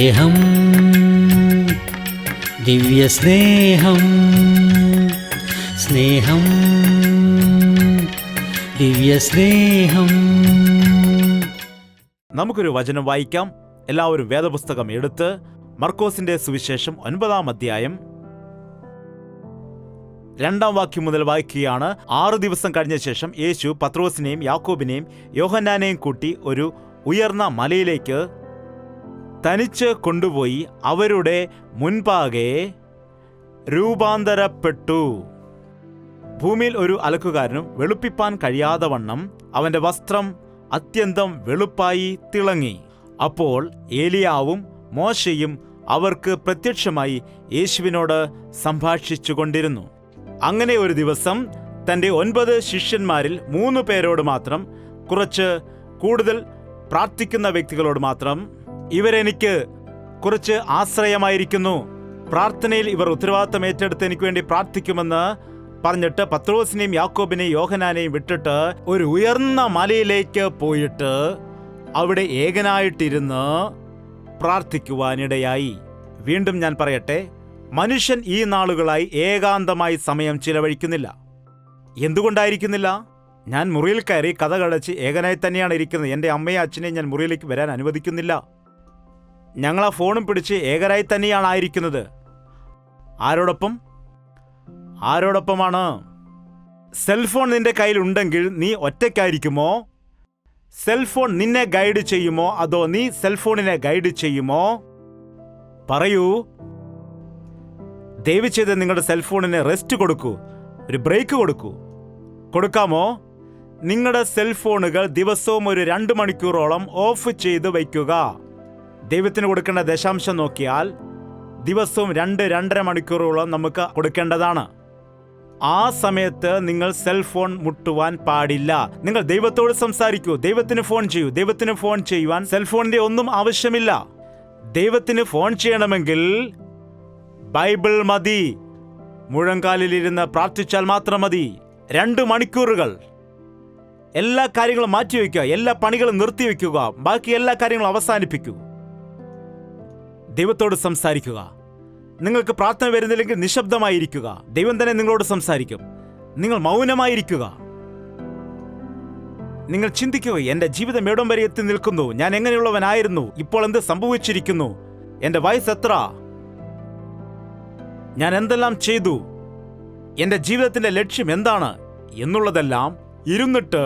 സ്നേഹം, ദിവ്യസ്നേഹം, സ്നേഹം, ദിവ്യസ്നേഹം. നമുക്കൊരു വചനം വായിക്കാം. എല്ലാവരും വേദപുസ്തകം എടുത്ത് മർക്കോസിന്റെ സുവിശേഷം 9-ാം അധ്യായം 2-ാം വാക്യം മുതൽ വായിക്കുകയാണ്. 6 ദിവസം കഴിഞ്ഞ ശേഷം യേശു പത്രോസിനെയും യാക്കോബിനെയും യോഹന്നാനെയും കൂട്ടി ഒരു ഉയർന്ന മലയിലേക്ക് തനിച്ച് കൊണ്ടുപോയി അവരുടെ മുൻപാകെ രൂപാന്തരപ്പെട്ടു. ഭൂമിയിൽ ഒരു അലക്കുകാരനും വെളുപ്പിപ്പാൻ കഴിയാതെ വണ്ണം അവന്റെ വസ്ത്രം അത്യന്തം വെളുപ്പായി തിളങ്ങി. അപ്പോൾ ഏലിയാവും മോശയും അവർക്ക് പ്രത്യക്ഷമായി യേശുവിനോട് സംഭാഷിച്ചുകൊണ്ടിരുന്നു. അങ്ങനെ ഒരു ദിവസം തൻ്റെ 9 ശിഷ്യന്മാരിൽ 3 പേരോട് മാത്രം, കുറച്ച് കൂടുതൽ പ്രാർത്ഥിക്കുന്ന വ്യക്തികളോട് മാത്രം, ഇവരെനിക്ക് കുറച്ച് ആശ്രയമായിരിക്കുന്നു, പ്രാർത്ഥനയിൽ ഇവർ ഉത്തരവാദിത്തം ഏറ്റെടുത്ത് എനിക്ക് വേണ്ടി പ്രാർത്ഥിക്കുമെന്ന് പറഞ്ഞിട്ട് പത്രോസിനെയും യാക്കോബിനെയും യോഹന്നാനെയും വിട്ടിട്ട് ഒരു ഉയർന്ന മലയിലേക്ക് പോയിട്ട് അവിടെ ഏകനായിട്ടിരുന്ന് പ്രാർത്ഥിക്കുവാനിടയായി. വീണ്ടും ഞാൻ പറയട്ടെ, മനുഷ്യൻ ഈ നാളുകളായി ഏകാന്തമായി സമയം ചിലവഴിക്കുന്നില്ല. എന്തുകൊണ്ടായിരിക്കുന്നില്ല? ഞാൻ മുറിയിൽ കയറി കഥ കടച്ച് ഏകനായി തന്നെയാണ് ഇരിക്കുന്നത്. എൻ്റെ അമ്മയും അച്ഛനെയും ഞാൻ മുറിയിലേക്ക് വരാൻ അനുവദിക്കുന്നില്ല. ഞങ്ങളാ ഫോണും പിടിച്ച് ഏകനായി തന്നെയാണ് ആയിരിക്കുന്നത്. ആരോടൊപ്പം? ആരോടൊപ്പമാണ്? സെൽഫോൺ നിന്റെ കയ്യിലുണ്ടെങ്കിൽ നീ ഒറ്റയ്ക്കായിരിക്കുമോ? സെൽഫോൺ നിന്നെ ഗൈഡ് ചെയ്യുമോ അതോ നീ സെൽഫോണിനെ ഗൈഡ് ചെയ്യുമോ? പറയൂ. ദയവ് ചെയ്ത് നിങ്ങളുടെ സെൽഫോണിന് റെസ്റ്റ് കൊടുക്കൂ, ഒരു ബ്രേക്ക് കൊടുക്കൂ. കൊടുക്കാമോ? നിങ്ങളുടെ സെൽഫോണുകൾ ദിവസവും ഒരു 2 മണിക്കൂറോളം ഓഫ് ചെയ്ത് വയ്ക്കുക. ദൈവത്തിന് കൊടുക്കേണ്ട ദശാംശം നോക്കിയാൽ ദിവസവും 2-2.5 മണിക്കൂറോളം നമുക്ക് കൊടുക്കേണ്ടതാണ്. ആ സമയത്ത് നിങ്ങൾ സെൽഫോൺ മുട്ടുവാൻ പാടില്ല. നിങ്ങൾ ദൈവത്തോട് സംസാരിക്കൂ, ദൈവത്തിന് ഫോൺ ചെയ്യൂ. ദൈവത്തിന് ഫോൺ ചെയ്യുവാൻ സെൽഫോണിന്റെ ഒന്നും ആവശ്യമില്ല. ദൈവത്തിന് ഫോൺ ചെയ്യണമെങ്കിൽ ബൈബിൾ മതി. മുഴങ്കാലിലിരുന്ന് പ്രാർത്ഥിച്ചാൽ മാത്രം മതി. 2 മണിക്കൂറുകൾ എല്ലാ കാര്യങ്ങളും മാറ്റിവെക്കുക, എല്ലാ പണികളും നിർത്തിവെക്കുക, ബാക്കി എല്ലാ കാര്യങ്ങളും അവസാനിപ്പിക്കൂ. ദൈവത്തോട് സംസാരിക്കുക. നിങ്ങൾക്ക് പ്രാർത്ഥന വരുന്നില്ലെങ്കിൽ നിശബ്ദമായിരിക്കുക. ദൈവം തന്നെ നിങ്ങളോട് സംസാരിക്കും. നിങ്ങൾ മൗനമായിരിക്കുക. നിങ്ങൾ ചിന്തിക്കുക, എൻ്റെ ജീവിതം എവിടം വരെ എത്തി നിൽക്കുന്നു, ഞാൻ എങ്ങനെയുള്ളവനായിരുന്നു, ഇപ്പോൾ എന്ത് സംഭവിച്ചിരിക്കുന്നു, എൻ്റെ വയസ്സ് എത്ര, ഞാൻ എന്തെല്ലാം ചെയ്തു, എൻ്റെ ജീവിതത്തിൻ്റെ ലക്ഷ്യം എന്താണ് എന്നുള്ളതെല്ലാം ഇരുന്നിട്ട്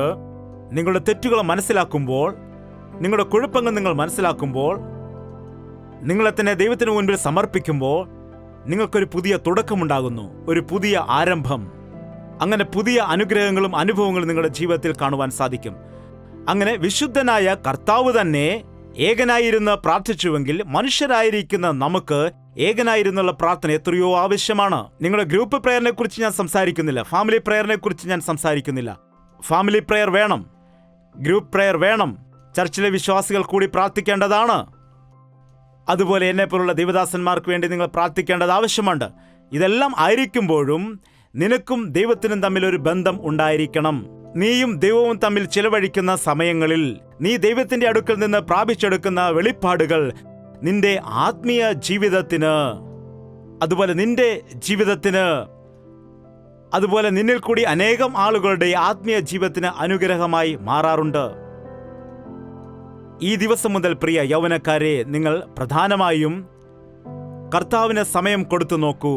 നിങ്ങളുടെ തെറ്റുകൾ മനസ്സിലാക്കുമ്പോൾ, നിങ്ങളുടെ കുഴപ്പങ്ങൾ നിങ്ങൾ മനസ്സിലാക്കുമ്പോൾ, നിങ്ങളെ തന്നെ ദൈവത്തിന് മുൻപിൽ സമർപ്പിക്കുമ്പോൾ നിങ്ങൾക്കൊരു പുതിയ തുടക്കമുണ്ടാകുന്നു, ഒരു പുതിയ ആരംഭം. അങ്ങനെ പുതിയ അനുഗ്രഹങ്ങളും അനുഭവങ്ങളും നിങ്ങളുടെ ജീവിതത്തിൽ കാണുവാൻ സാധിക്കും. അങ്ങനെ വിശുദ്ധനായ കർത്താവ് തന്നെ ഏകനായിരുന്ന് പ്രാർത്ഥിച്ചുവെങ്കിൽ മനുഷ്യരായിരിക്കുന്ന നമുക്ക് ഏകനായിരുന്നുള്ള പ്രാർത്ഥന എത്രയോ ആവശ്യമാണ്. നിങ്ങളുടെ ഗ്രൂപ്പ് പ്രയറിനെ കുറിച്ച് ഞാൻ സംസാരിക്കുന്നില്ല, ഫാമിലി പ്രയറിനെ കുറിച്ച് ഞാൻ സംസാരിക്കുന്നില്ല. ഫാമിലി പ്രയർ വേണം, ഗ്രൂപ്പ് പ്രയർ വേണം, ചർച്ചിലെ വിശ്വാസികൾ കൂടി പ്രാർത്ഥിക്കേണ്ടതാണ്. അതുപോലെ എന്നെപ്പോലുള്ള ദൈവദാസന്മാർക്ക് വേണ്ടി നിങ്ങൾ പ്രാർത്ഥിക്കേണ്ടത് ആവശ്യമുണ്ട്. ഇതെല്ലാം ആയിരിക്കുമ്പോഴും നിനക്കും ദൈവത്തിനും തമ്മിൽ ഒരു ബന്ധം ഉണ്ടായിരിക്കണം. നീയും ദൈവവും തമ്മിൽ ചിലവഴിക്കുന്ന സമയങ്ങളിൽ നീ ദൈവത്തിന്റെ അടുക്കൽ നിന്ന് പ്രാപിച്ചെടുക്കുന്ന വെളിപ്പാടുകൾ നിന്റെ ആത്മീയ ജീവിതത്തിന്, അതുപോലെ നിന്റെ ജീവിതത്തിന്, അതുപോലെ നിന്നിൽ കൂടി അനേകം ആളുകളുടെ ആത്മീയ ജീവിതത്തിന് അനുഗ്രഹമായി മാറാറുണ്ട്. ഈ ദിവസം മുതൽ പ്രിയ യൗവനക്കാരെ, നിങ്ങൾ പ്രധാനമായും കർത്താവിന് സമയം കൊടുത്തു നോക്കൂ.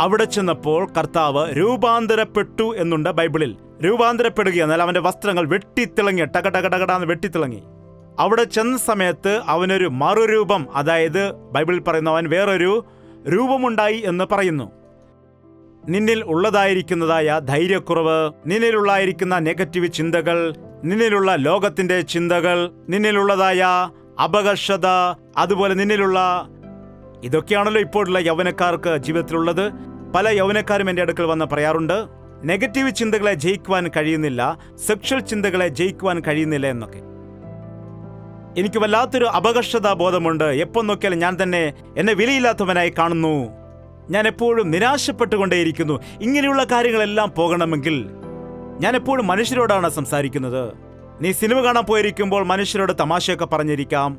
അവിടെ ചെന്നപ്പോൾ കർത്താവ് രൂപാന്തരപ്പെട്ടു എന്നുണ്ട് ബൈബിളിൽ. രൂപാന്തരപ്പെടുക എന്നാൽ അവന്റെ വസ്ത്രങ്ങൾ വെട്ടിത്തിളങ്ങി, ടകടകടകടാന്ന് വെട്ടിത്തിളങ്ങി. അവിടെ ചെന്ന സമയത്ത് അവനൊരു മറുരൂപം, അതായത് ബൈബിളിൽ പറയുന്ന അവൻ വേറൊരു രൂപമുണ്ടായി എന്ന് പറയുന്നു. നിന്നിൽ ഉള്ളതായിരിക്കുന്നതായ ധൈര്യക്കുറവ്, നിന്നിലുള്ളായിരിക്കുന്ന നെഗറ്റീവ് ചിന്തകൾ, നിന്നിലുള്ള ലോകത്തിന്റെ ചിന്തകൾ, നിന്നിലുള്ളതായ അപകർഷത, അതുപോലെ നിന്നിലുള്ള ഇതൊക്കെയാണല്ലോ ഇപ്പോഴുള്ള യൗവനക്കാർക്ക് ജീവിതത്തിലുള്ളത്. പല യൗവനക്കാരും എൻ്റെ അടുക്കൽ വന്ന് പറയാറുണ്ട്, നെഗറ്റീവ് ചിന്തകളെ ജയിക്കുവാൻ കഴിയുന്നില്ല, സെക്ഷൽ ചിന്തകളെ ജയിക്കുവാൻ കഴിയുന്നില്ല എന്നൊക്കെ. എനിക്ക് വല്ലാത്തൊരു അപകർഷതാ ബോധമുണ്ട്. എപ്പോൾ നോക്കിയാലും ഞാൻ തന്നെ എന്നെ വിലയില്ലാത്തവനായി കാണുന്നു, ഞാൻ എപ്പോഴും നിരാശപ്പെട്ടുകൊണ്ടേയിരിക്കുന്നു. ഇങ്ങനെയുള്ള കാര്യങ്ങളെല്ലാം പോകണമെങ്കിൽ ഞാൻ എപ്പോഴും മനുഷ്യരോടാണ് സംസാരിക്കുന്നത്. നീ സിനിമ കാണാൻ പോയിരിക്കുമ്പോൾ മനുഷ്യരോട് തമാശയൊക്കെ പറഞ്ഞിരിക്കാം,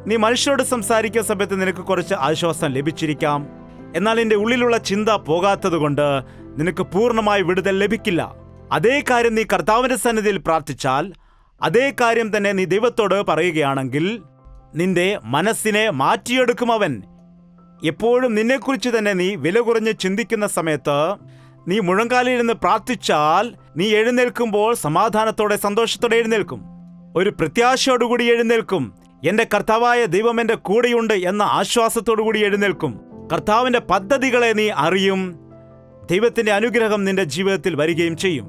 നീ മനുഷ്യരോട് സംസാരിക്കുന്ന സമയത്ത് നിനക്ക് കുറച്ച് ആശ്വാസം ലഭിച്ചിരിക്കാം. എന്നാൽ നിന്റെ ഉള്ളിലുള്ള ചിന്ത പോകാത്തതുകൊണ്ട് നിനക്ക് പൂർണ്ണമായി വിടുതൽ ലഭിക്കില്ല. അതേ കാര്യം നീ കർത്താവിന്റെ സന്നിധിയിൽ പ്രാർത്ഥിച്ചാൽ, അതേ കാര്യം തന്നെ നീ ദൈവത്തോട് പറയുകയാണെങ്കിൽ, നിന്റെ മനസ്സിനെ മാറ്റിയെടുക്കും അവൻ. എപ്പോഴും നിന്നെക്കുറിച്ച് തന്നെ നീ വില കുറഞ്ഞ് ചിന്തിക്കുന്ന സമയത്ത് നീ മുഴങ്കാലിരുന്ന് പ്രാർത്ഥിച്ചാൽ നീ എഴുന്നേൽക്കുമ്പോൾ സമാധാനത്തോടെ സന്തോഷത്തോടെ എഴുന്നേൽക്കും. ഒരു പ്രത്യാശയോടുകൂടി എഴുന്നേൽക്കും. എന്റെ കർത്താവായ ദൈവം എന്റെ കൂടെയുണ്ട് എന്ന ആശ്വാസത്തോടുകൂടി എഴുന്നേൽക്കും. കർത്താവിന്റെ പദ്ധതികളെ നീ അറിയും. ദൈവത്തിന്റെ അനുഗ്രഹം നിന്റെ ജീവിതത്തിൽ വരികയും ചെയ്യും.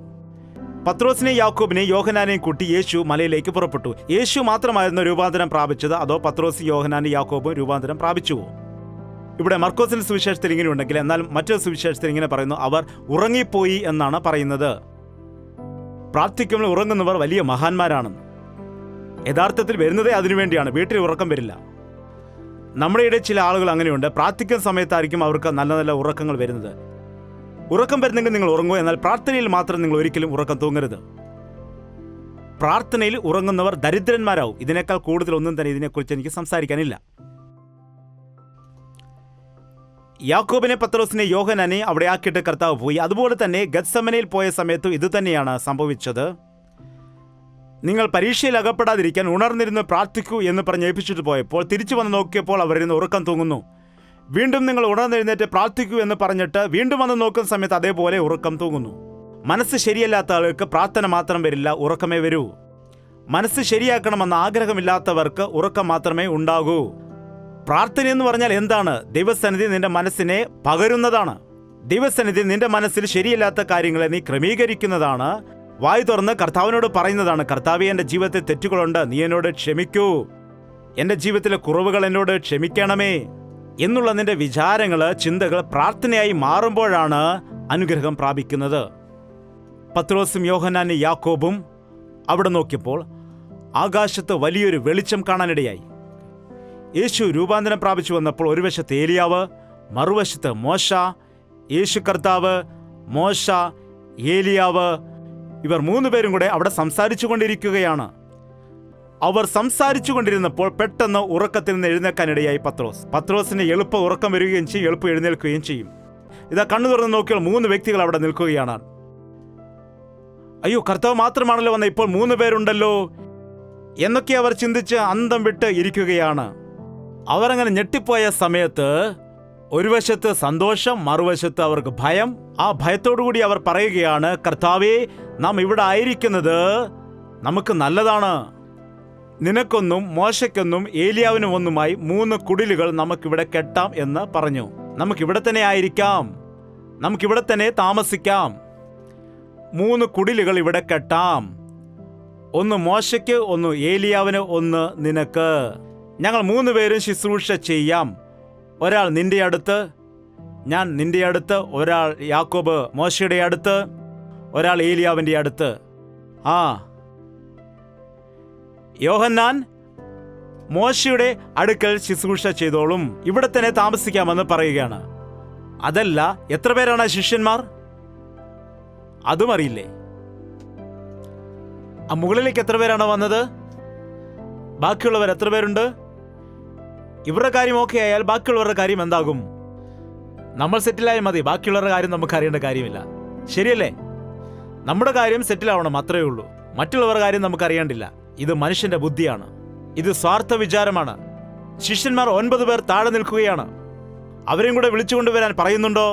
പത്രോസിനെ, യാക്കോബിനെ, യോഹന്നാനെയും കൂട്ടി യേശു മലയിലേക്ക് പുറപ്പെട്ടു. യേശു മാത്രമായിരുന്നു രൂപാന്തരം പ്രാപിച്ചത്, അതോ പത്രോസ്, യോഹന്നാനും യാക്കോബും രൂപാന്തരം പ്രാപിച്ചുവോ? ഇവിടെ മർക്കോസിന്റെ സുവിശേഷത്തിൽ ഇങ്ങനെ ഉണ്ടെങ്കിൽ, എന്നാൽ മറ്റൊരു സുവിശേഷത്തിൽ ഇങ്ങനെ പറയുന്നു, അവർ ഉറങ്ങിപ്പോയി എന്നാണ് പറയുന്നത്. പ്രാർത്ഥിക്കുമ്പോൾ ഉറങ്ങുന്നവർ വലിയ മഹാന്മാരാണെന്ന്. യഥാർത്ഥത്തിൽ വരുന്നതേ അതിനുവേണ്ടിയാണ്. വീട്ടിൽ ഉറക്കം വരില്ല. നമ്മുടെ ഇടയിൽ ചില ആളുകൾ അങ്ങനെയുണ്ട്. പ്രാർത്ഥിക്കുന്ന സമയത്തായിരിക്കും അവർക്ക് നല്ല നല്ല ഉറക്കങ്ങൾ വരുന്നത്. ഉറക്കം വരുന്നെങ്കിൽ നിങ്ങൾ ഉറങ്ങുക, എന്നാൽ പ്രാർത്ഥനയിൽ മാത്രം നിങ്ങൾ ഒരിക്കലും ഉറക്കം തൂങ്ങരുത്. പ്രാർത്ഥനയിൽ ഉറങ്ങുന്നവർ ദരിദ്രന്മാരാവും. ഇതിനേക്കാൾ കൂടുതൽ ഒന്നും തന്നെ ഇതിനെക്കുറിച്ച് എനിക്ക് സംസാരിക്കാനില്ല. യാക്കോബിനെ, പത്രോസിനെ, യോഹന്നാനെ അവിടെ ആക്കിയിട്ട് കർത്താവ് പോയി. അതുപോലെ തന്നെ ഗത്സമനയിൽ പോയ സമയത്തും ഇതുതന്നെയാണ് സംഭവിച്ചത്. നിങ്ങൾ പരീക്ഷയിൽ അകപ്പെടാതിരിക്കാൻ ഉണർന്നിരുന്ന് പ്രാർത്ഥിക്കൂ എന്ന് പറഞ്ഞ് ഏൽപ്പിച്ചിട്ട് പോയപ്പോൾ തിരിച്ചു വന്ന് നോക്കിയപ്പോൾ അവരിന്ന് ഉറക്കം തൂങ്ങുന്നു. വീണ്ടും നിങ്ങൾ ഉണർന്നെഴുന്നേറ്റ് പ്രാർത്ഥിക്കൂ എന്ന് പറഞ്ഞിട്ട് വീണ്ടും വന്ന് നോക്കുന്ന സമയത്ത് അതേപോലെ ഉറക്കം തൂങ്ങുന്നു. മനസ്സ് ശരിയല്ലാത്ത ആളുകൾക്ക് പ്രാർത്ഥന മാത്രം വരില്ല, ഉറക്കമേ വരൂ. മനസ്സ് ശരിയാക്കണമെന്ന ആഗ്രഹമില്ലാത്തവർക്ക് ഉറക്കം മാത്രമേ ഉണ്ടാകൂ. പ്രാർത്ഥന എന്ന് പറഞ്ഞാൽ എന്താണ്? ദൈവസന്നിധി നിന്റെ മനസ്സിനെ പകരുന്നതാണ്. ദൈവസന്നിധി നിന്റെ മനസ്സിൽ ശരിയല്ലാത്ത കാര്യങ്ങളെ നീ ക്രമീകരിക്കുന്നതാണ്. വായു തുറന്ന് കർത്താവിനോട് പറയുന്നതാണ്, കർത്താവേ, എൻ്റെ ജീവിതത്തിൽ തെറ്റുകളുണ്ട്, നീ എന്നോട് ക്ഷമിക്കൂ. എൻ്റെ ജീവിതത്തിലെ കുറവുകൾ എന്നോട് ക്ഷമിക്കണമേ എന്നുള്ള നിന്റെ വിചാരങ്ങൾ, ചിന്തകൾ പ്രാർത്ഥനയായി മാറുമ്പോഴാണ് അനുഗ്രഹം പ്രാപിക്കുന്നത്. പത്രോസും യോഹന്നാനും യാക്കോബും അവിടെ നോക്കിയപ്പോൾ ആകാശത്ത് വലിയൊരു വെളിച്ചം കാണാനിടയായി. യേശു രൂപാന്തരം പ്രാപിച്ചു വന്നപ്പോൾ ഒരു വശത്ത് ഏലിയാവ്, മറുവശത്ത് മോശ. യേശു കർത്താവ്, മോശ, ഏലിയാവ്, ഇവർ മൂന്നുപേരും കൂടെ അവിടെ സംസാരിച്ചു കൊണ്ടിരിക്കുകയാണ്. അവർ സംസാരിച്ചു കൊണ്ടിരുന്നപ്പോൾ പെട്ടെന്ന് ഉറക്കത്തിൽ നിന്ന് എഴുന്നേൽക്കാനിടയായി പത്രോസിന് എളുപ്പം ഉറക്കം വരികയും ചെയ്യും, എളുപ്പം എഴുന്നേൽക്കുകയും ചെയ്യും. ഇതാ കണ്ണു തുറന്ന് നോക്കിയാൽ 3 വ്യക്തികൾ അവിടെ നിൽക്കുകയാണ്. അയ്യോ, കർത്താവ് മാത്രമാണല്ലോ വന്നത്, ഇപ്പോൾ 3 പേരുണ്ടല്ലോ എന്നൊക്കെ അവർ ചിന്തിച്ച് അന്തം വിട്ട് ഇരിക്കുകയാണ്. അവരങ്ങനെ ഞെട്ടിപ്പോയ സമയത്ത് ഒരു വശത്ത് സന്തോഷം, മറുവശത്ത് അവർക്ക് ഭയം. ആ ഭയത്തോടുകൂടി അവർ പറയുകയാണ്, കർത്താവേ, നാം ഇവിടെ ആയിരിക്കുന്നത് നമുക്ക് നല്ലതാണ്. നിനക്കൊന്നും മോശയ്ക്കൊന്നും ഏലിയാവിനും ഒന്നുമായി 3 കുടിലുകൾ നമുക്കിവിടെ കെട്ടാം എന്ന് പറഞ്ഞു. നമുക്കിവിടെ തന്നെ ആയിരിക്കാം, നമുക്കിവിടെ തന്നെ താമസിക്കാം. 3 കുടിലുകൾ ഇവിടെ കെട്ടാം. ഒന്ന് മോശയ്ക്ക്, ഒന്ന് ഏലിയാവിന്, ഒന്ന് നിനക്ക്. ഞങ്ങൾ 3 പേരും ശുശ്രൂഷ ചെയ്യാം. ഒരാൾ നിന്റെ അടുത്ത്, ഞാൻ നിന്റെ അടുത്ത്, ഒരാൾ യാക്കോബ് മോശയുടെ അടുത്ത്, ഒരാൾ ഏലിയാവിൻ്റെ അടുത്ത്. യോഹന്നാൻ മോശയുടെ അടുക്കൽ ശുശ്രൂഷ ചെയ്തോളും, ഇവിടെ തന്നെ താമസിക്കാമെന്ന് പറയുകയാണ്. അതല്ല, എത്ര പേരാണ് ശിഷ്യന്മാർ? അതും അറിയില്ലേ. ആ മുകളിലേക്ക് എത്ര പേരാണ് വന്നത്? ബാക്കിയുള്ളവർ എത്ര പേരുണ്ട്? ഇവരുടെ കാര്യം ഓക്കെ ആയാൽ ബാക്കിയുള്ളവരുടെ കാര്യം എന്താകും? നമ്മൾ സെറ്റിലായാൽ മതി, ബാക്കിയുള്ളവരുടെ കാര്യം നമുക്ക് അറിയേണ്ട കാര്യമില്ല. ശരിയല്ലേ? നമ്മുടെ കാര്യം സെറ്റിലാവണം, അത്രയേ ഉള്ളൂ. മറ്റുള്ളവരുടെ കാര്യം നമുക്ക് അറിയേണ്ടില്ല. ഇത് മനുഷ്യന്റെ ബുദ്ധിയാണ്, ഇത് സ്വാർത്ഥ വിചാരമാണ്. ശിഷ്യന്മാർ 9 പേർ താഴെ നിൽക്കുകയാണ്. അവരെയും കൂടെ വിളിച്ചുകൊണ്ടുവരാൻ പറയുന്നുണ്ടോ?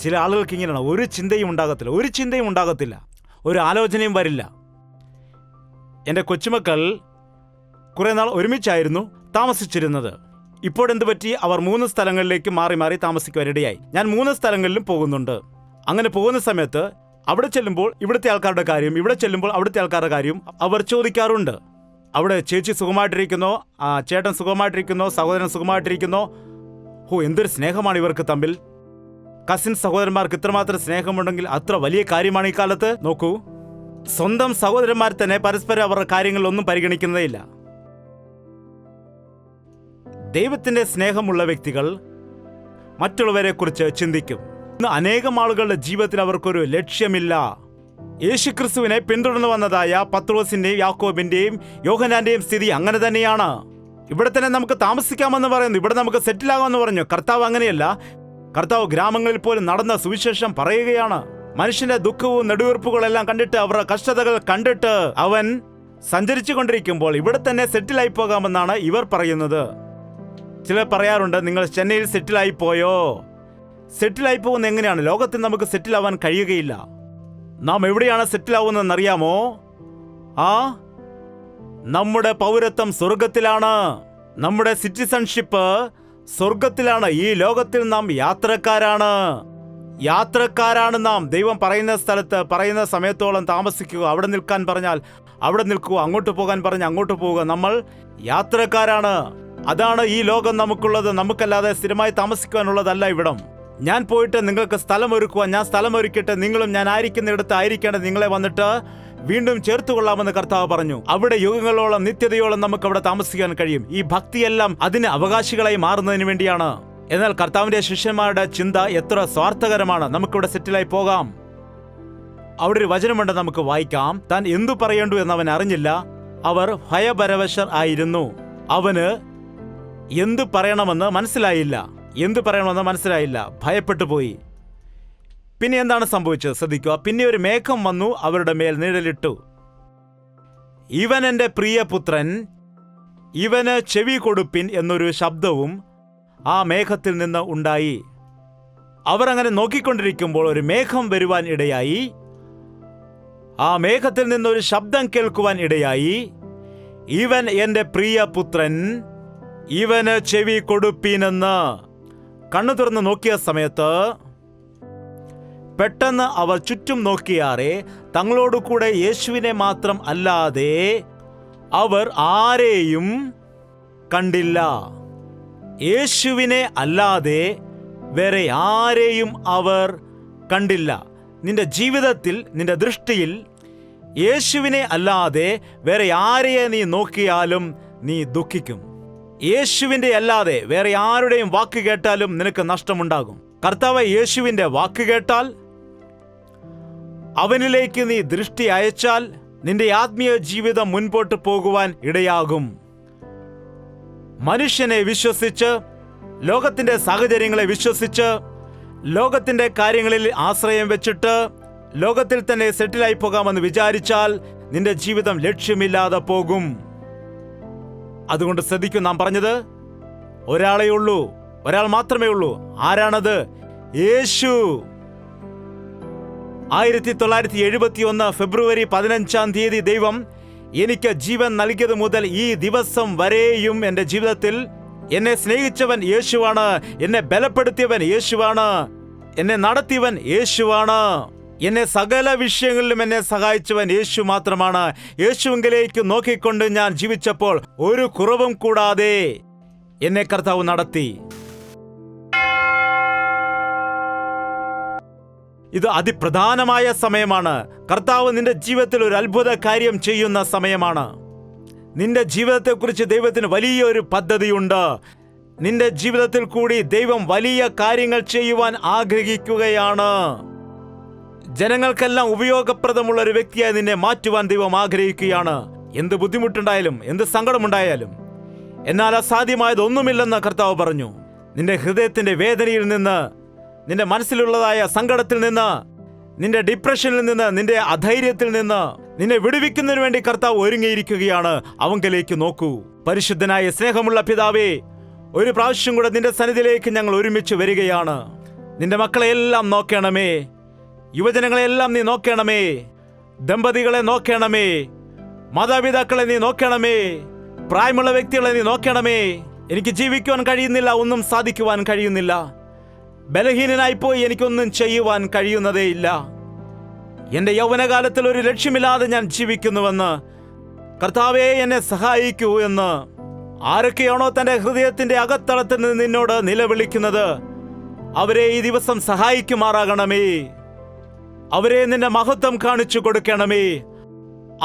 ചില ആളുകൾക്ക് ഇങ്ങനെയാണ്, ഒരു ചിന്തയും ഉണ്ടാകത്തില്ല, ഒരു ആലോചനയും വരില്ല. എൻ്റെ കൊച്ചുമക്കൾ കുറെ നാൾ ഒരുമിച്ചായിരുന്നു താമസിച്ചിരുന്നത്. ഇപ്പോൾ എന്ത് പറ്റി? അവർ 3 സ്ഥലങ്ങളിലേക്ക് മാറി മാറി താമസിക്കുവാനിടയായി. ഞാൻ 3 സ്ഥലങ്ങളിലും പോകുന്നുണ്ട്. അങ്ങനെ പോകുന്ന സമയത്ത് അവിടെ ചെല്ലുമ്പോൾ ഇവിടുത്തെ ആൾക്കാരുടെ കാര്യം, ഇവിടെ ചെല്ലുമ്പോൾ അവിടുത്തെ ആൾക്കാരുടെ കാര്യം അവർ ചോദിക്കാറുണ്ട്. അവിടെ ചേച്ചി സുഖമായിട്ടിരിക്കുന്നോ, ചേട്ടൻ സുഖമായിട്ടിരിക്കുന്നോ, സഹോദരൻ സുഖമായിട്ടിരിക്കുന്നോ? എന്തൊരു സ്നേഹമാണ് ഇവർക്ക് തമ്മിൽ. കസിൻ സഹോദരന്മാർക്ക് ഇത്രമാത്രം സ്നേഹമുണ്ടെങ്കിൽ അത്ര വലിയ കാര്യമാണ് ഈ കാലത്ത്. നോക്കൂ, സ്വന്തം സഹോദരന്മാർ തന്നെ പരസ്പരം അവരുടെ കാര്യങ്ങളിലൊന്നും പരിഗണിക്കുന്നതേയില്ല. ദൈവത്തിന്റെ സ്നേഹമുള്ള വ്യക്തികൾ മറ്റുള്ളവരെ കുറിച്ച് ചിന്തിക്കും. ഇന്ന് അനേകം ആളുകളുടെ ജീവിതത്തിൽ അവർക്കൊരു ലക്ഷ്യമില്ല. യേശുക്രിസ്തുവിനെ പിന്തുടർന്നു വന്നതായ പത്രോസിന്റെയും യാക്കോബിന്റെയും യോഹന്നാന്റെയും സ്ഥിതി അങ്ങനെ തന്നെയാണ്. ഇവിടെ തന്നെ നമുക്ക് താമസിക്കാമെന്ന് പറയുന്നു, ഇവിടെ നമുക്ക് സെറ്റിലാകാമെന്ന് പറഞ്ഞു. കർത്താവ് അങ്ങനെയല്ല. കർത്താവ് ഗ്രാമങ്ങളിൽ പോലും നടന്ന സുവിശേഷം പറയുകയാണ്. മനുഷ്യന്റെ ദുഃഖവും നെടുവീർപ്പുകളെല്ലാം കണ്ടിട്ട്, അവരുടെ കഷ്ടതകൾ കണ്ടിട്ട് അവൻ സഞ്ചരിച്ചു കൊണ്ടിരിക്കുമ്പോൾ ഇവിടെ തന്നെ സെറ്റിലായി പോകാമെന്നാണ് ഇവർ പറയുന്നത്. ചിലർ പറയാറുണ്ട്, നിങ്ങൾ ചെന്നൈയിൽ സെറ്റിലായി പോയോ? സെറ്റിലായി പോകുന്നത് എങ്ങനെയാണ്? ലോകത്തിൽ നമുക്ക് സെറ്റിലാവാൻ കഴിയുകയില്ല. നാം എവിടെയാണ് സെറ്റിലാവുന്നതെന്നറിയാമോ? നമ്മുടെ പൗരത്വം സ്വർഗത്തിലാണ്. നമ്മുടെ സിറ്റിസൺഷിപ്പ് സ്വർഗത്തിലാണ്. ഈ ലോകത്തിൽ നാം യാത്രക്കാരാണ് നാം. ദൈവം പറയുന്ന സ്ഥലത്ത് പറയുന്ന സമയത്തോളം താമസിക്കുക, അവിടെ നിൽക്കാൻ പറഞ്ഞാൽ അവിടെ നിൽക്കുക, അങ്ങോട്ട് പോകാൻ പറഞ്ഞാൽ അങ്ങോട്ട് പോവുക. നമ്മൾ യാത്രക്കാരാണ്. അതാണ് ഈ ലോകം നമുക്കുള്ളത്. നമുക്കല്ലാതെ സ്ഥിരമായി താമസിക്കുവാനുള്ളതല്ല ഇവിടം. ഞാൻ പോയിട്ട് നിങ്ങൾക്ക് സ്ഥലം ഒരുക്കുവാൻ, ഞാൻ സ്ഥലം ഒരുക്കിയിട്ട് നിങ്ങളും ഞാൻ ആയിരിക്കുന്നിടത്ത് ആയിരിക്കേണ്ടത് നിങ്ങളെ വന്നിട്ട് വീണ്ടും ചേർത്തുകൊള്ളാമെന്ന് കർത്താവ് പറഞ്ഞു. അവിടെ യുഗങ്ങളോളം നിത്യതയോളം നമുക്ക് അവിടെ താമസിക്കാൻ കഴിയും. ഈ ഭക്തിയെല്ലാം അതിന് അവകാശികളായി മാറുന്നതിന് വേണ്ടിയാണ്. എന്നാൽ കർത്താവിന്റെ ശിഷ്യന്മാരുടെ ചിന്ത എത്ര സ്വാർത്ഥകരമാണ്. നമുക്കിവിടെ സെറ്റിലായി പോകാം. അവിടെ ഒരു വചനമുണ്ട്, നമുക്ക് വായിക്കാം. താൻ എന്തു പറയേണ്ടു എന്നവൻ അറിഞ്ഞില്ല. അവർ ഭയപരവശർ ആയിരുന്നു. അവന് എന്തു പറയണമെന്ന് മനസ്സിലായില്ല. ഭയപ്പെട്ടു പോയി. പിന്നെ എന്താണ് സംഭവിച്ചത് ശ്രദ്ധിക്കുക. പിന്നെ ഒരു മേഘം വന്നു, അവരുടെ മേൽ നിഴലിട്ടു. ഇവൻ എൻ്റെ പ്രിയപുത്രൻ, ഇവന് ചെവി കൊടുപ്പിൻ എന്നൊരു ശബ്ദവും ആ മേഘത്തിൽ നിന്ന് ഉണ്ടായി. അവർ അങ്ങനെ നോക്കിക്കൊണ്ടിരിക്കുമ്പോൾ ഒരു മേഘം വരുവാൻ ഇടയായി. ആ മേഘത്തിൽ നിന്നൊരു ശബ്ദം കേൾക്കുവാൻ ഇടയായി. ഇവൻ എൻ്റെ പ്രിയപുത്രൻ, ഇവന് ചെവി കൊടുപ്പീനെന്ന്. കണ്ണു തുറന്ന് നോക്കിയ സമയത്ത് പെട്ടെന്ന് അവർ ചുറ്റും നോക്കിയാറെ തങ്ങളോട് കൂടെ യേശുവിനെ മാത്രം അല്ലാതെ അവർ ആരെയും കണ്ടില്ല. യേശുവിനെ അല്ലാതെ വേറെ ആരെയും അവർ കണ്ടില്ല. നിന്റെ ജീവിതത്തിൽ, നിന്റെ ദൃഷ്ടിയിൽ യേശുവിനെ അല്ലാതെ വേറെ ആരെയെ നീ നോക്കിയാലും നീ ദുഃഖിക്കും. യേശുവിൻ്റെ അല്ലാതെ വേറെ ആരുടെയും വാക്ക് കേട്ടാലും നിനക്ക് നഷ്ടമുണ്ടാകും. കർത്താവ് യേശുവിൻ്റെ വാക്ക് കേട്ടാൽ, അവനിലേക്ക് നീ ദൃഷ്ടി അയച്ചാൽ നിന്റെ ആത്മീയ ജീവിതം മുൻപോട്ട് പോകുവാൻ ഇടയാകും. മനുഷ്യനെ വിശ്വസിച്ച്, ലോകത്തിന്റെ സാഹചര്യങ്ങളെ വിശ്വസിച്ച്, ലോകത്തിന്റെ കാര്യങ്ങളിൽ ആശ്രയം വെച്ചിട്ട് ലോകത്തിൽ തന്നെ സെറ്റിലായി പോകാമെന്ന് വിചാരിച്ചാൽ നിന്റെ ജീവിതം ലക്ഷ്യമില്ലാതെ പോകും. അതുകൊണ്ട് ശ്രദ്ധിക്കും, നാം പറഞ്ഞത് ഒരാളേ ഉള്ളൂ, ഒരാൾ മാത്രമേ ഉള്ളൂ. ആരാണത്? യേശു. 1971 ഫെബ്രുവരി 15 ദൈവം എനിക്ക് ജീവൻ നൽകിയത് മുതൽ ഈ ദിവസം വരെയും എൻ്റെ ജീവിതത്തിൽ എന്നെ സ്നേഹിച്ചവൻ യേശുവാണ്, എന്നെ ബലപ്പെടുത്തിയവൻ യേശുവാണ്, എന്നെ നടത്തിയവൻ യേശുവാണ്, എന്നെ സകല വിഷയങ്ങളിലും എന്നെ സഹായിച്ചവൻ യേശു മാത്രമാണ്. യേശുവിലേക്ക് നോക്കിക്കൊണ്ട് ഞാൻ ജീവിച്ചപ്പോൾ ഒരു കുറവും കൂടാതെ എന്നെ കർത്താവ് നടത്തി. ഇത് അതിപ്രധാനമായ സമയമാണ്. കർത്താവ് നിന്റെ ജീവിതത്തിൽ ഒരു അത്ഭുത കാര്യം ചെയ്യുന്ന സമയമാണ്. നിന്റെ ജീവിതത്തെക്കുറിച്ച് ദൈവത്തിന് വലിയൊരു പദ്ധതിയുണ്ട്. നിന്റെ ജീവിതത്തിൽ കൂടി ദൈവം വലിയ കാര്യങ്ങൾ ചെയ്യുവാൻ ആഗ്രഹിക്കുകയാണ്. ജനങ്ങൾക്കെല്ലാം ഉപയോഗപ്രദമുള്ള ഒരു വ്യക്തിയായി നിന്നെ മാറ്റുവാൻ ദൈവം ആഗ്രഹിക്കുകയാണ്. എന്ത് ബുദ്ധിമുട്ടുണ്ടായാലും, എന്ത് സങ്കടമുണ്ടായാലും, എന്നാൽ അസാധ്യമായതൊന്നുമില്ലെന്ന് കർത്താവ് പറഞ്ഞു. നിന്റെ ഹൃദയത്തിന്റെ വേദനയിൽ നിന്ന്, നിന്റെ മനസ്സിലുള്ളതായ സങ്കടത്തിൽ നിന്ന്, നിന്റെ ഡിപ്രഷനിൽ നിന്ന്, നിന്റെ അധൈര്യത്തിൽ നിന്ന് നിന്നെ വിടുവിക്കുന്നതിന് വേണ്ടി കർത്താവ് ഒരുങ്ങിയിരിക്കുകയാണ്. അവങ്കലേക്ക് നോക്കൂ. പരിശുദ്ധനായ സ്നേഹമുള്ള പിതാവേ, ഒരു പ്രാവശ്യം കൂടെ നിന്റെ സന്നിധിയിലേക്ക് ഞങ്ങൾ ഒരുമിച്ച് വരികയാണ്. നിന്റെ മക്കളെയെല്ലാം നോക്കണമേ, യുവജനങ്ങളെല്ലാം നീ നോക്കണമേ, ദമ്പതികളെ നോക്കണമേ, മാതാപിതാക്കളെ നീ നോക്കണമേ, പ്രായമുള്ള വ്യക്തികളെ നീ നോക്കണമേ. എനിക്ക് ജീവിക്കുവാൻ കഴിയുന്നില്ല, ഒന്നും സാധിക്കുവാൻ കഴിയുന്നില്ല, ബലഹീനനായിപ്പോയി, എനിക്കൊന്നും ചെയ്യുവാൻ കഴിയുന്നതേയില്ല. എൻ്റെ യൗവനകാലത്തിൽ ഒരു ലക്ഷ്യമില്ലാതെ ഞാൻ ജീവിക്കുന്നുവെന്ന് കർത്താവേ എന്നെ സഹായിക്കൂ എന്ന് ആരൊക്കെയാണോ തൻ്റെ ഹൃദയത്തിൻ്റെ അകത്തളത്തിൽ നിന്ന് നിന്നോട് നിലവിളിക്കുന്നത്, അവരെ ഈ ദിവസം സഹായിക്കുമാറാകണമേ. അവരെ നിന്റെ മഹത്വം കാണിച്ചു കൊടുക്കണമേ.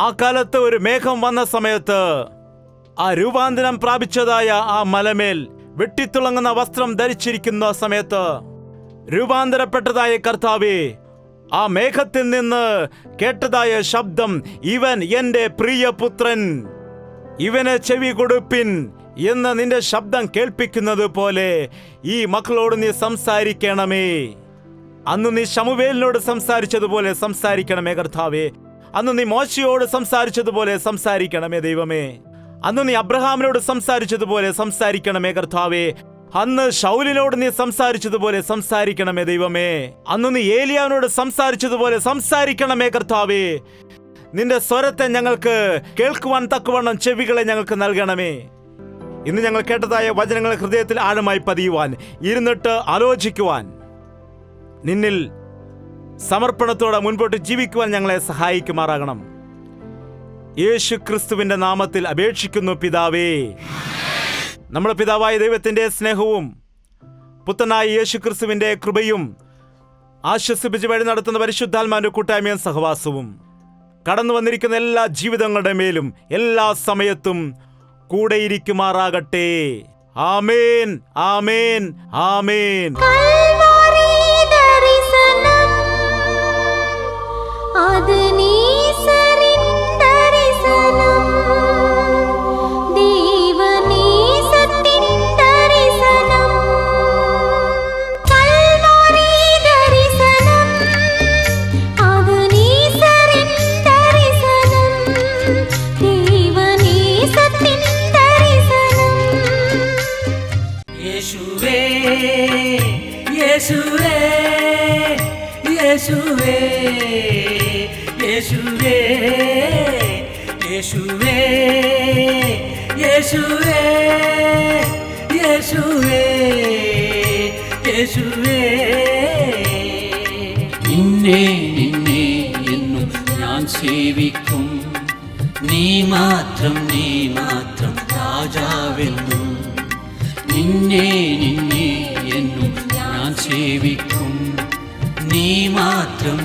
ആ കാലത്ത് ഒരു മേഘം വന്ന സമയത്ത് ആ രൂപാന്തരം പ്രാപിച്ചതായ ആ മലമേൽ വെട്ടിത്തിളങ്ങുന്ന വസ്ത്രം ധരിച്ചിരിക്കുന്ന സമയത്ത് രൂപാന്തരപ്പെട്ടതായ കർത്താവേ, ആ മേഘത്തിൽ നിന്ന് കേട്ടതായ ശബ്ദം, ഇവൻ എൻ്റെ പ്രിയപുത്രൻ, ഇവന് ചെവി കൊടുപ്പിൻ, എന്ന് നിന്റെ ശബ്ദം കേൾപ്പിക്കുന്നത് പോലെ ഈ മക്കളോട് നീ സംസാരിക്കണമേ. അന്ന് നീ ശമൂവേലിനോട് സംസാരിച്ചതുപോലെ സംസാരിക്കണമേ കർത്താവേ. അന്ന് നീ മോശയോട് സംസാരിച്ചതുപോലെ സംസാരിക്കണമേ ദൈവമേ. അന്ന് നീ അബ്രഹാമിനോട് സംസാരിച്ചതുപോലെ സംസാരിക്കണമേ കർത്താവേ. അന്ന് ശൗലിനോട് നീ സംസാരിച്ചതുപോലെ സംസാരിക്കണമേ ദൈവമേ. അന്ന് നീ ഏലിയാവിനോട് സംസാരിച്ചതുപോലെ സംസാരിക്കണമേ കർത്താവേ. നിന്റെ സ്വരത്തെ ഞങ്ങൾക്ക് കേൾക്കുവാൻ തക്കവണ്ണം ചെവികളെ ഞങ്ങൾക്ക് നൽകണമേ. ഇന്ന് ഞങ്ങൾ കേട്ടതായ വചനങ്ങൾ ഹൃദയത്തിൽ ആഴമായി പതിയുവാൻ, ഇരുന്നിട്ട് ആലോചിക്കുവാൻ, നിന്നിൽ സമർപ്പണത്തോടെ മുൻപോട്ട് ജീവിക്കുവാൻ ഞങ്ങളെ സഹായിക്കുമാറാകണം. യേശു ക്രിസ്തുവിന്റെ നാമത്തിൽ അപേക്ഷിക്കുന്നു പിതാവേ. നമ്മുടെ പിതാവായ ദൈവത്തിന്റെ സ്നേഹവും പുത്രനായ യേശു ക്രിസ്തുവിന്റെ കൃപയും ആശ്വസിപ്പിച്ച് വഴി നടത്തുന്ന പരിശുദ്ധാത്മാവിന്റെ കൂട്ടായ്മയും സഹവാസവും കടന്നു വന്നിരിക്കുന്ന എല്ലാ ജീവിതങ്ങളുടെ മേലും എല്ലാ സമയത്തും കൂടെയിരിക്കുമാറാകട്ടെ. ആമേൻ, ആമേൻ, ആമേൻ. യേശുവേ, യേശുവേ, യേശുവേ, യേശുവേ, യേശുവേ, യേശുവേ, യേശുവേ. നിന്നെ നിന്നെ എന്നും ഞാൻ സേവിക്കും. നീ മാത്രം രാജാവെന്നും. നിന്നെ നിന്നെ എന്നും ഞാൻ സേവിക്കും. നീ മാത്രം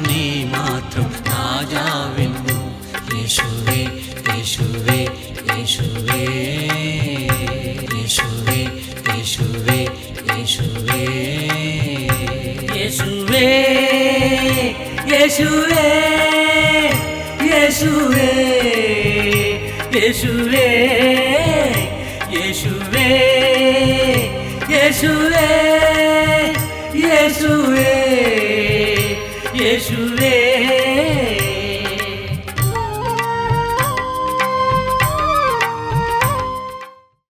രാജാവെന്നും. യേശുവേ, യേശുവേ, യേശുവേ, യേശുവേ, യേശുവേ, യേശുവേ, യേശുവേ, യേശുവേ, യേശുവേ, യേശുവേ, യേശുവേ, യേശുവേ, യേശുവേ, യേശുവേ.